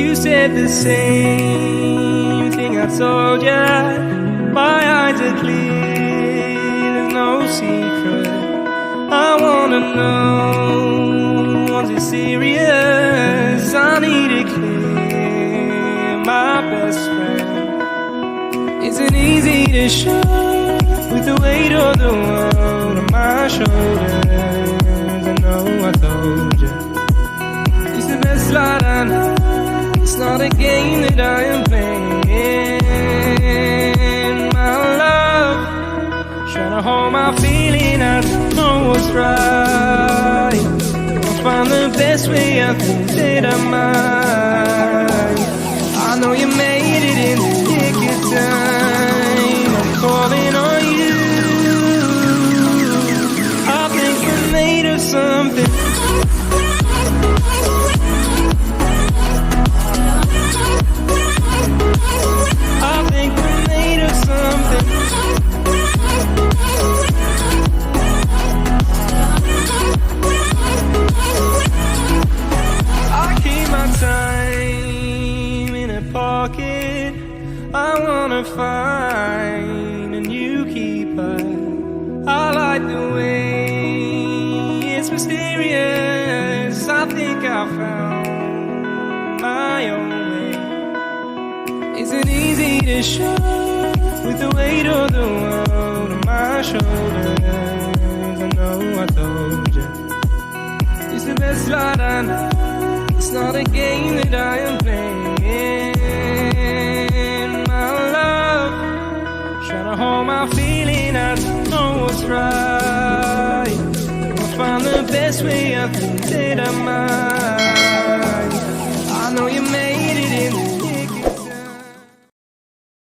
You said the same thing I told ya. My eyes are clear, there's no secret. I wanna know, was it serious? I need it clear, my best friend. Isn't easy to show with the weight of the world on my shoulders. I know I told you, it's the best light I know. It's not a game that I am playing. My love, trying to hold my feeling, I don't know what's right. I'll find the best way, I think that I might. I know you made it in the nick of time. I'm calling on you. I think we're made of something. I wanna find a new keeper. I like the way it's mysterious. I think I found my own way. Isn't easy to show with the weight of the world on my shoulders. I know I told you, it's the best light I know. It's not a game that I am playing. Hold my feeling, I don't know what's right. I'll find the best way, I think that I might. I know you may